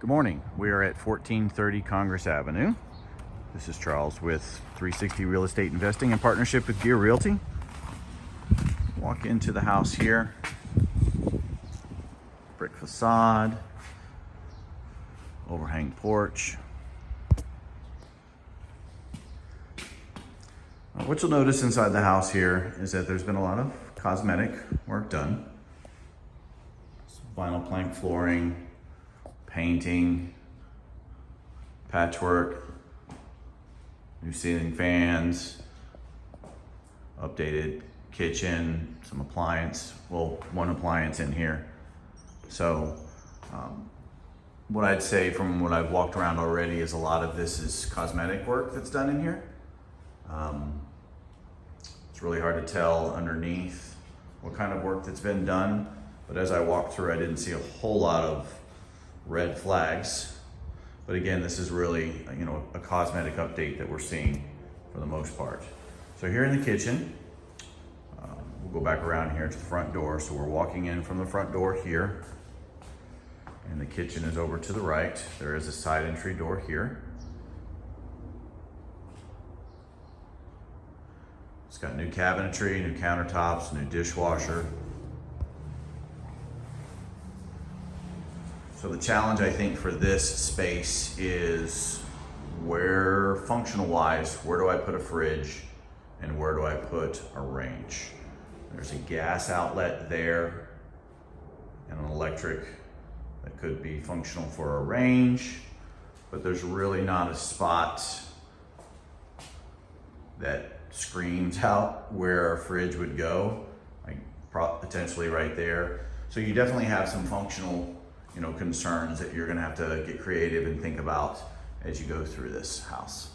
Good morning. We are at 1430 Congress Avenue. This is Charles with 360 Real Estate Investing in partnership with Gear Realty. Walk into the house here. Brick facade, overhang porch. What you'll notice inside the house here is that there's been a lot of cosmetic work done. Some vinyl plank flooring, painting, patchwork, new ceiling fans, updated kitchen, some one appliance in here. So what I'd say from what I've walked around already is a lot of this is cosmetic work that's done in here. It's really hard to tell underneath what kind of work that's been done, but as I walked through, I didn't see a whole lot of red flags. But again, this is really, a cosmetic update that we're seeing for the most part. So here in the kitchen, we'll go back around here to the front door. So we're walking in from the front door here, and the kitchen is over to the right. There is a side entry door here. It's got new cabinetry, new countertops, new dishwasher. So the challenge, I think, for this space is functional wise, where do I put a fridge and where do I put a range? There's a gas outlet there and an electric that could be functional for a range, but there's really not a spot that screams out where a fridge would go, like potentially right there. So you definitely have some functional concerns that you're gonna have to get creative and think about as you go through this house.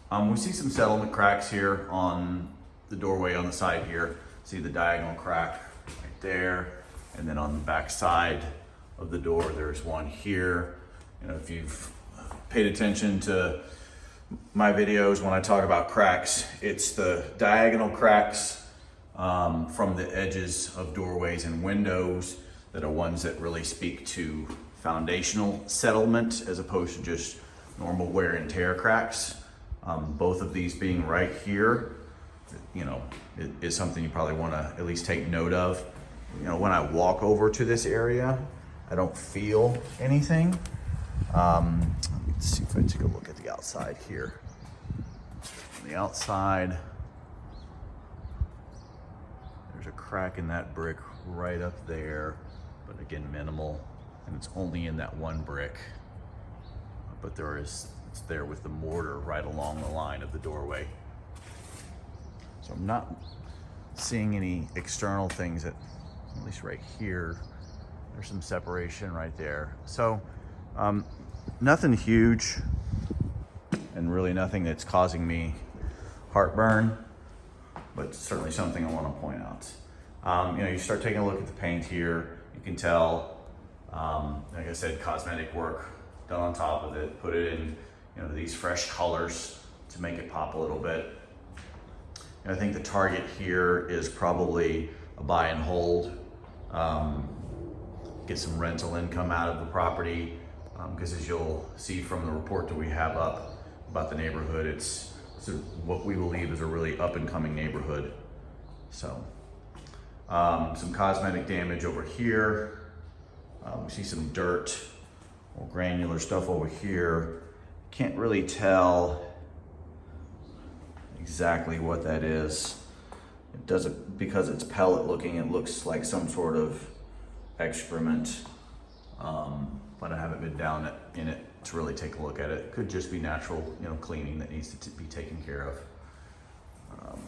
We see some settlement cracks here on the doorway on the side here. See the diagonal crack right there. And then on the back side of the door, there's one here. If you've paid attention to my videos, when I talk about cracks, it's the diagonal cracks from the edges of doorways and windows that are ones that really speak to foundational settlement as opposed to just normal wear and tear cracks. Both of these being right here, is something you probably want to at least take note of. When I walk over to this area, I don't feel anything. Let's see if I take a look at the outside here. On the outside, there's a crack in that brick right up there. But again, minimal, and it's only in that one brick. But it's there with the mortar right along the line of the doorway. So I'm not seeing any external things at least right here. There's some separation right there. So nothing huge, and really nothing that's causing me heartburn, but certainly something I want to point out. You start taking a look at the paint here. You can tell, like I said, cosmetic work done on top of it. Put it in, these fresh colors to make it pop a little bit. And I think the target here is probably a buy and hold. Get some rental income out of the property, because as you'll see from the report that we have up about the neighborhood, it's what we believe is a really up and coming neighborhood. So. Some cosmetic damage over here. We see some dirt or granular stuff over here. Can't really tell exactly what that is. It doesn't, because it's pellet looking, it looks like some sort of excrement. But I haven't been down in it to really take a look at it. It could just be natural, cleaning that needs to be taken care of.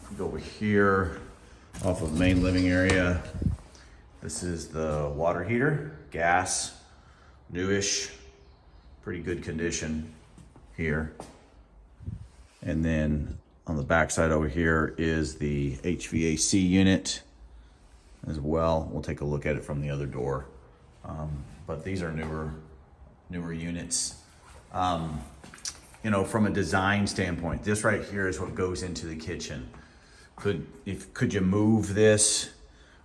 If we go over here, off of the main living area, this is the water heater, gas, newish, pretty good condition here. And then on the back side over here is the HVAC unit as well. We'll take a look at it from the other door. But these are newer units. From a design standpoint, this right here is what goes into the kitchen. Could you move this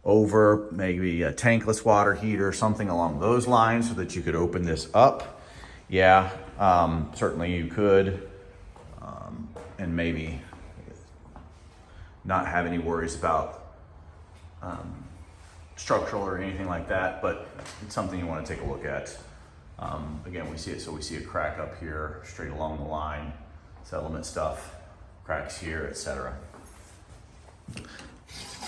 over, maybe a tankless water heater, something along those lines, so that you could open this up. Yeah, certainly you could, and maybe not have any worries about structural or anything like that, but it's something you want to take a look at. Again, we see it, so we see a crack up here, straight along the line, settlement stuff, cracks here, etc.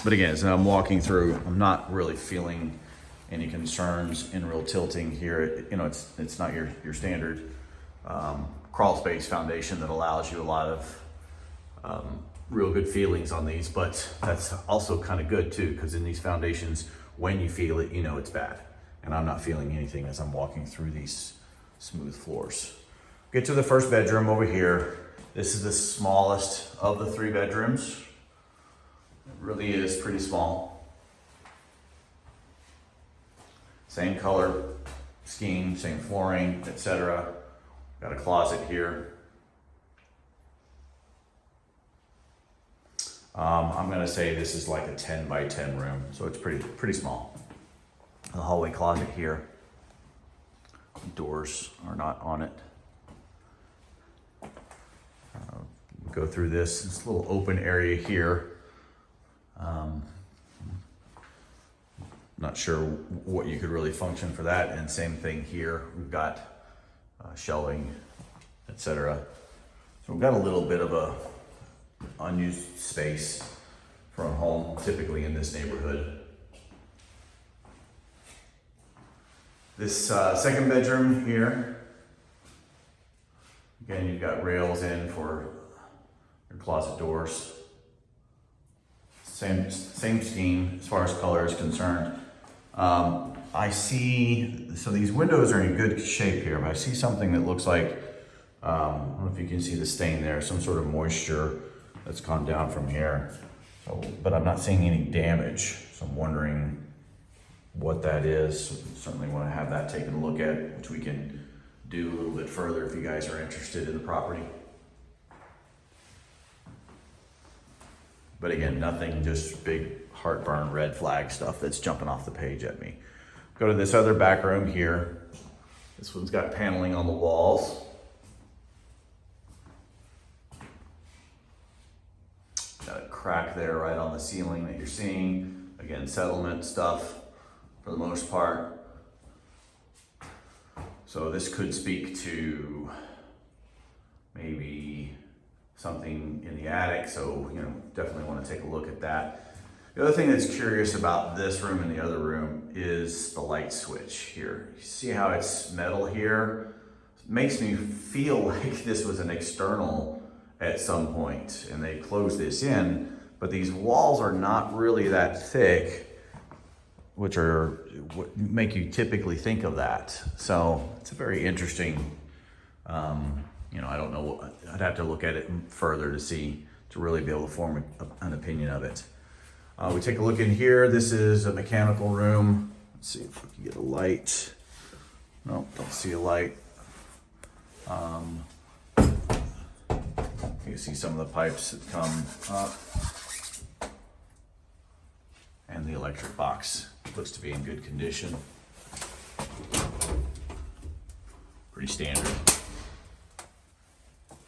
But again, as I'm walking through, I'm not really feeling any concerns in real tilting here. You know, it's not your standard crawl space foundation that allows you a lot of real good feelings on these, but that's also kind of good too, because in these foundations, when you feel it, you know it's bad. And I'm not feeling anything as I'm walking through these smooth floors. Get to the first bedroom over here. This is the smallest of the 3 bedrooms. It really is pretty small. Same color scheme, same flooring, etc. Got a closet here. I'm gonna say this is like a 10 by 10 room, so it's pretty small. The hallway closet here. Doors are not on it. Go through this little open area here. Not sure what you could really function for that. And same thing here. We've got shelving, etc. So we've got a little bit of a unused space for a home, typically in this neighborhood. This second bedroom here, again, you've got rails in for your closet doors. Same scheme as far as color is concerned. I see, so these windows are in good shape here, but I see something that looks like, I don't know if you can see the stain there, some sort of moisture that's gone down from here. So, but I'm not seeing any damage, so I'm wondering what that is. So certainly want to have that taken a look at, which we can do a little bit further if you guys are interested in the property. But again, nothing, just big heartburn, red flag stuff that's jumping off the page at me. Go to this other back room here. This one's got paneling on the walls. Got a crack there right on the ceiling that you're seeing. Again, settlement stuff for the most part. So this could speak to maybe something in the attic. So, you know, definitely want to take a look at that. The other thing that's curious about this room and the other room is the light switch here. You see how it's metal here? It makes me feel like this was an external at some point and they closed this in, but these walls are not really that thick, which are what make you typically think of that. So it's a very interesting, you know, I don't know, I'd have to look at it further to really be able to form an opinion of it. We take a look in here. This is a mechanical room. Let's see if we can get a light. No, don't see a light. You can see some of the pipes that come up. And the electric box looks to be in good condition. Pretty standard.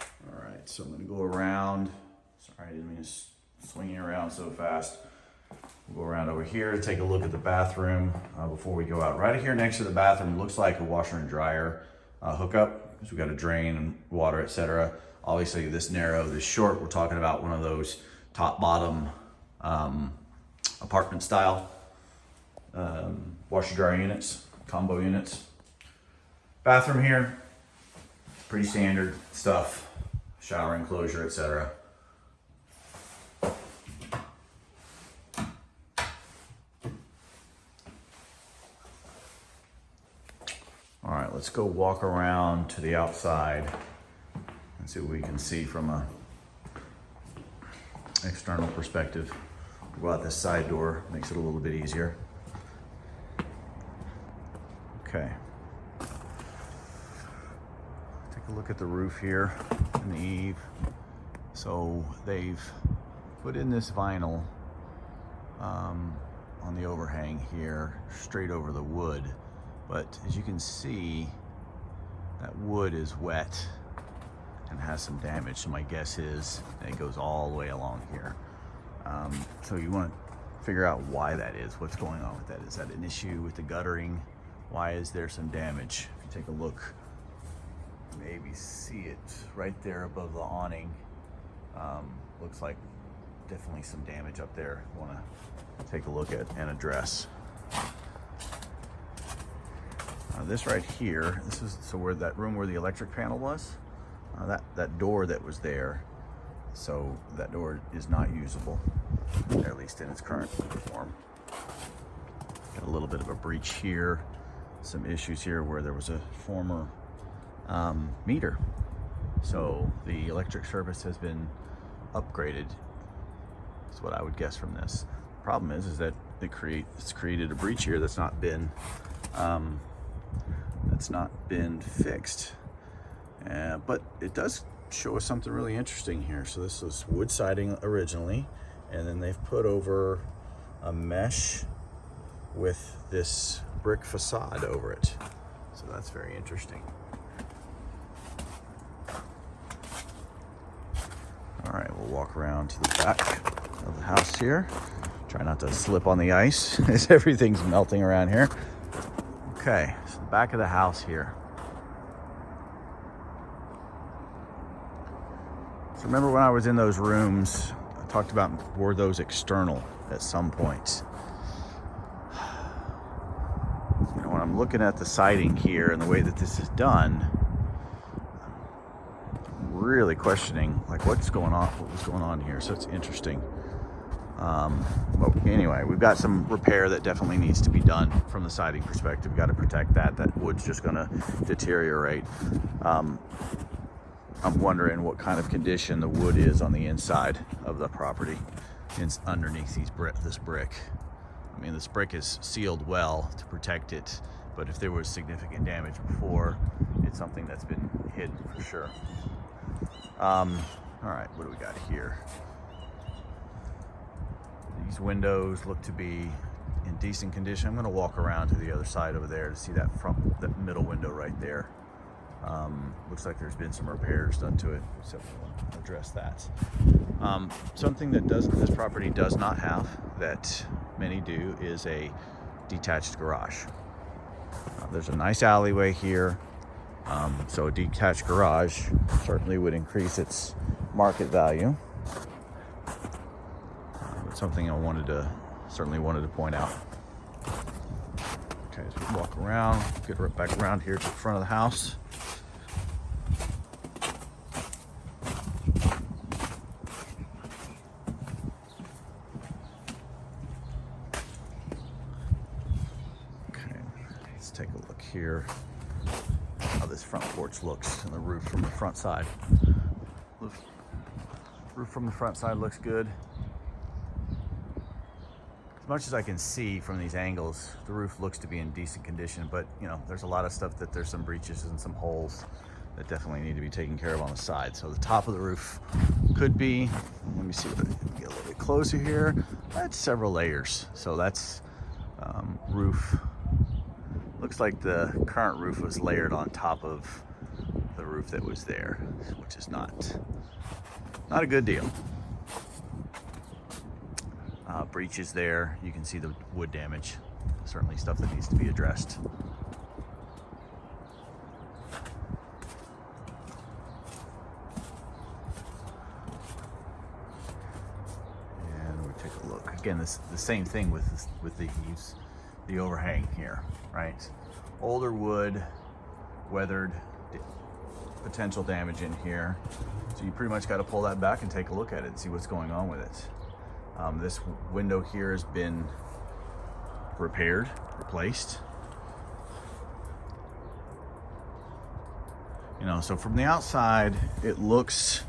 All right, so I'm gonna go around. Sorry, I didn't mean to swing you around so fast. We'll go around over here to take a look at the bathroom before we go out. Right here next to the bathroom looks like a washer and dryer hookup, because we got a drain and water, etc. Obviously this narrow, this short, we're talking about one of those top-bottom apartment style washer dryer units, combo units. Bathroom here, pretty standard stuff, shower enclosure, etc. All right, let's go walk around to the outside and see what we can see from a external perspective. We'll go out this side door, makes it a little bit easier. Okay. Take a look at the roof here and the eave. So they've put in this vinyl on the overhang here, straight over the wood. But as you can see, that wood is wet and has some damage. So my guess is that it goes all the way along here. So you want to figure out why that is. What's going on with that? Is that an issue with the guttering? Why is there some damage? If you take a look, maybe see it right there above the awning. Looks like definitely some damage up there. You want to take a look at and address. This right here, this is so where that room where the electric panel was, that door that was there, so that door is not usable, at least in its current form. Got a little bit of a breach here, some issues here where there was a former meter, so the electric service has been upgraded. That's what I would guess from this. Problem is that it's created a breach here that's not been fixed. But it does show us something really interesting here. So this was wood siding originally, and then they've put over a mesh with this brick facade over it. So that's very interesting. All right, we'll walk around to the back of the house here. Try not to slip on the ice as everything's melting around here. Okay, so the back of the house here. So remember when I was in those rooms, I talked about were those external at some point. You know, when I'm looking at the siding here and the way that this is done, I'm really questioning like what was going on here. So it's interesting. But anyway, we've got some repair that definitely needs to be done from the siding perspective. We've got to protect that. That wood's just going to deteriorate. I'm wondering what kind of condition the wood is on the inside of the property, underneath this brick. I mean, this brick is sealed well to protect it, but if there was significant damage before, it's something that's been hidden for sure. All right, what do we got here? These windows look to be in decent condition. I'm going to walk around to the other side over there to see that middle window right there. Looks like there's been some repairs done to it, so we'll address that. Something that this property does not have, that many do, is a detached garage. There's a nice alleyway here, so a detached garage certainly would increase its market value. Something I certainly wanted to point out. Okay, as we walk around, get right back around here to the front of the house. Okay, let's take a look here how this front porch looks and the roof from the front side. Roof from the front side looks good. As much as I can see from these angles, the roof looks to be in decent condition, but you know, there's a lot of stuff that there's some breaches and some holes that definitely need to be taken care of on the side. So the top of the roof could be, let me see, get a little bit closer here. That's several layers. So that's roof. Looks like the current roof was layered on top of the roof that was there, which is not a good deal. Breaches there, you can see the wood damage. Certainly stuff that needs to be addressed. And we take a look again. The same thing with the overhang here, right? Older wood, weathered, potential damage in here. So you pretty much got to pull that back and take a look at it and see what's going on with it. This window here has been repaired, replaced. You know, so from the outside, it looks,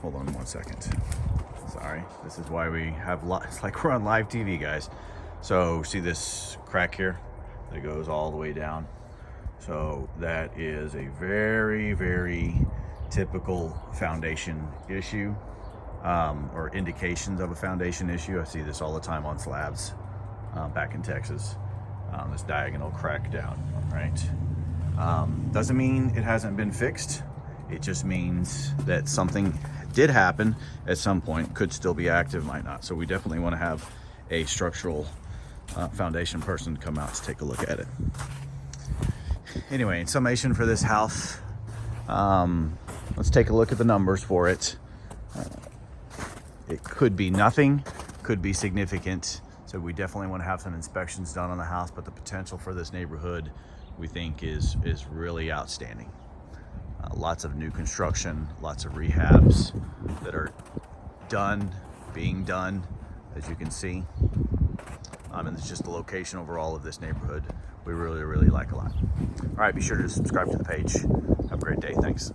hold on one second. Sorry, this is why we have, it's like we're on live TV, guys. So see this crack here that goes all the way down? So that is a very, very typical foundation issue. or indications of a foundation issue. I see this all the time on slabs back in Texas. This diagonal crack down, right? Doesn't mean it hasn't been fixed. It just means that something did happen at some point, could still be active, might not. So we definitely want to have a structural foundation person come out to take a look at it. Anyway, in summation for this house, let's take a look at the numbers for it. It could be nothing, could be significant. So we definitely want to have some inspections done on the house, but the potential for this neighborhood, we think is really outstanding. Lots of new construction, lots of rehabs that are being done, as you can see. And it's just the location overall of this neighborhood we really like a lot. All right, be sure to subscribe to the page. Have a great day. Thanks.